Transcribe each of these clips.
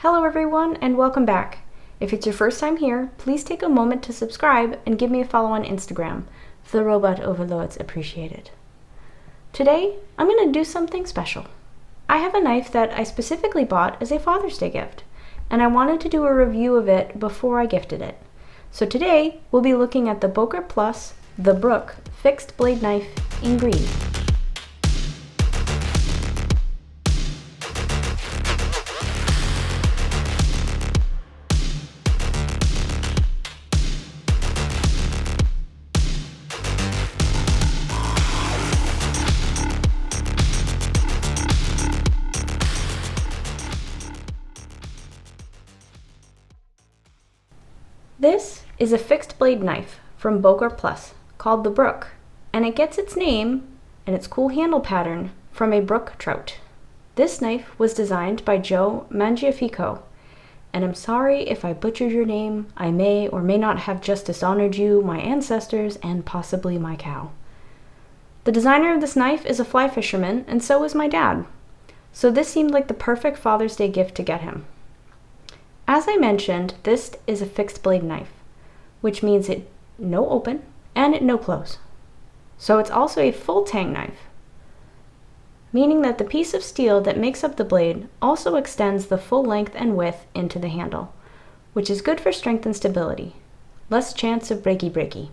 Hello everyone and welcome back. If it's your first time here, please take a moment to subscribe and give me a follow on Instagram. The robot overlords appreciate it. Today, I'm going to do something special. I have a knife that I specifically bought as a Father's Day gift, and I wanted to do a review of it before I gifted it. So today, we'll be looking at the Böker Plus, the Brook fixed blade knife in green. This is a fixed blade knife from Böker Plus called the Brook, and it gets its name and its cool handle pattern from a brook trout. This knife was designed by Joe Mangiafico, and I'm sorry if I butchered your name. I may or may not have just dishonored you, my ancestors, and possibly my cow. The designer of this knife is a fly fisherman, and so is my dad. So this seemed like the perfect Father's Day gift to get him. As I mentioned, this is a fixed blade knife, which means it no open and it no close. So it's also a full tang knife, meaning that the piece of steel that makes up the blade also extends the full length and width into the handle, which is good for strength and stability. Less chance of breaky.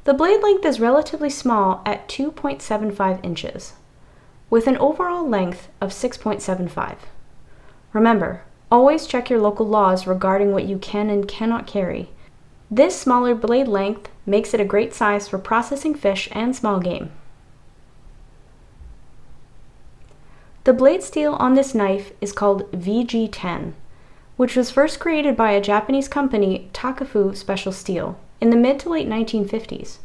The blade length is relatively small at 2.75 inches, with an overall length of 6.75. Remember, always check your local laws regarding what you can and cannot carry. This smaller blade length makes it a great size for processing fish and small game. The blade steel on this knife is called VG10, which was first created by a Japanese company, Takaful Special Steel, in the mid to late 1950s.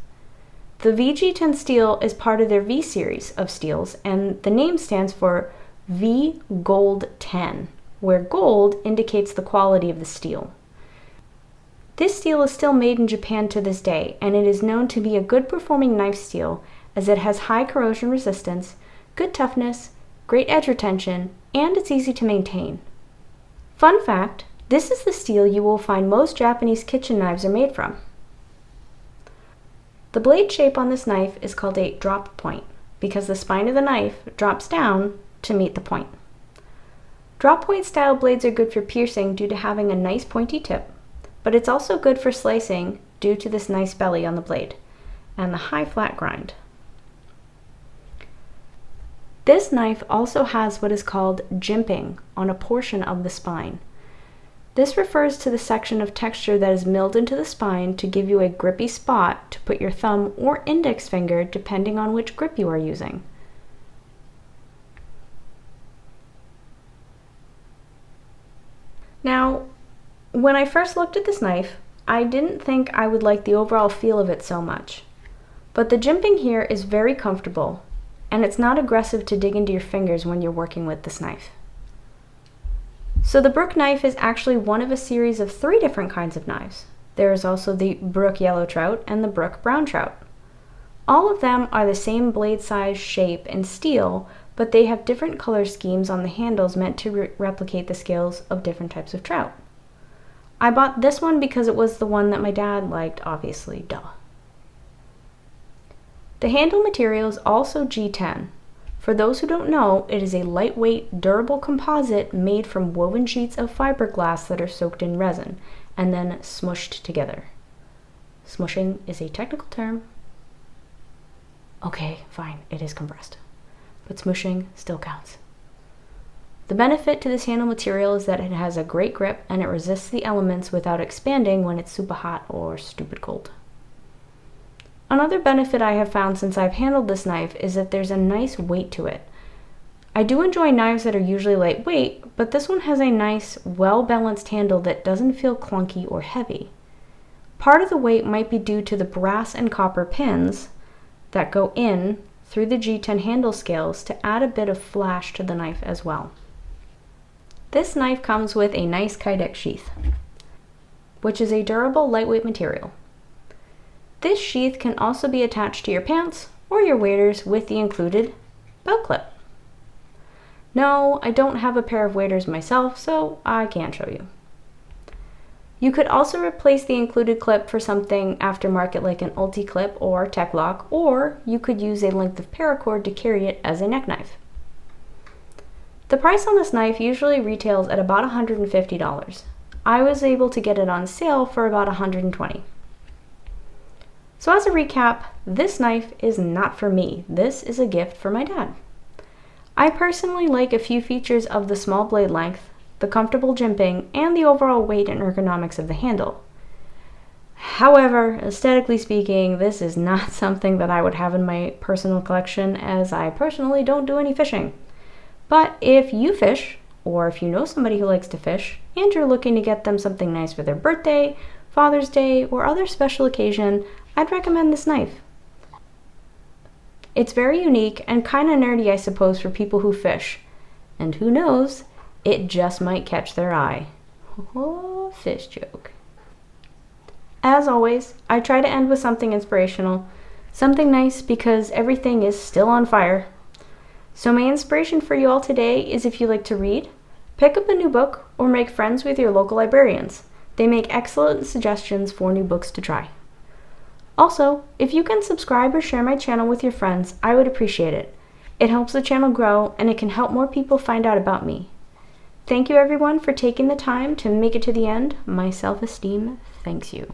The VG10 steel is part of their V series of steels, and the name stands for V Gold 10. Where gold indicates the quality of the steel. This steel is still made in Japan to this day, and it is known to be a good performing knife steel as it has high corrosion resistance, good toughness, great edge retention, and it's easy to maintain. Fun fact, this is the steel you will find most Japanese kitchen knives are made from. The blade shape on this knife is called a drop point because the spine of the knife drops down to meet the point. Drop point style blades are good for piercing due to having a nice pointy tip, but it's also good for slicing due to this nice belly on the blade and the high flat grind. This knife also has what is called jimping on a portion of the spine. This refers to the section of texture that is milled into the spine to give you a grippy spot to put your thumb or index finger depending on which grip you are using. Now, when I first looked at this knife, I didn't think I would like the overall feel of it so much. But the jimping here is very comfortable, and it's not aggressive to dig into your fingers when you're working with this knife. So the Brook knife is actually one of a series of 3 different kinds of knives. There is also the Brook yellow trout and the Brook brown trout. All of them are the same blade size, shape, and steel, but they have different color schemes on the handles meant to replicate the scales of different types of trout. I bought this one because it was the one that my dad liked, obviously, duh. The handle material is also G10. For those who don't know, it is a lightweight, durable composite made from woven sheets of fiberglass that are soaked in resin and then smushed together. Smushing is a technical term. Okay, fine, it is compressed. But smooshing still counts. The benefit to this handle material is that it has a great grip and it resists the elements without expanding when it's super hot or stupid cold. Another benefit I have found since I've handled this knife is that there's a nice weight to it. I do enjoy knives that are usually lightweight, but this one has a nice, well-balanced handle that doesn't feel clunky or heavy. Part of the weight might be due to the brass and copper pins that go in through the G10 handle scales to add a bit of flash to the knife as well. This knife comes with a nice Kydex sheath, which is a durable, lightweight material. This sheath can also be attached to your pants or your waders with the included belt clip. No, I don't have a pair of waders myself, so I can't show you. You could also replace the included clip for something aftermarket like an Ulti clip or Tech Lock, or you could use a length of paracord to carry it as a neck knife. The price on this knife usually retails at about $150. I was able to get it on sale for about $120. So as a recap, this knife is not for me. This is a gift for my dad. I personally like a few features of the small blade length, the comfortable jimping, and the overall weight and ergonomics of the handle. However, aesthetically speaking, this is not something that I would have in my personal collection, as I personally don't do any fishing. But if you fish, or if you know somebody who likes to fish, and you're looking to get them something nice for their birthday, Father's Day, or other special occasion, I'd recommend this knife. It's very unique and kind of nerdy, I suppose, for people who fish. And who knows, it just might catch their eye. Oh, fish joke. As always, I try to end with something inspirational, something nice, because everything is still on fire. So my inspiration for you all today is, if you like to read, pick up a new book or make friends with your local librarians. They make excellent suggestions for new books to try. Also, if you can subscribe or share my channel with your friends, I would appreciate it. It helps the channel grow, and it can help more people find out about me. Thank you everyone for taking the time to make it to the end. My self-esteem thanks you.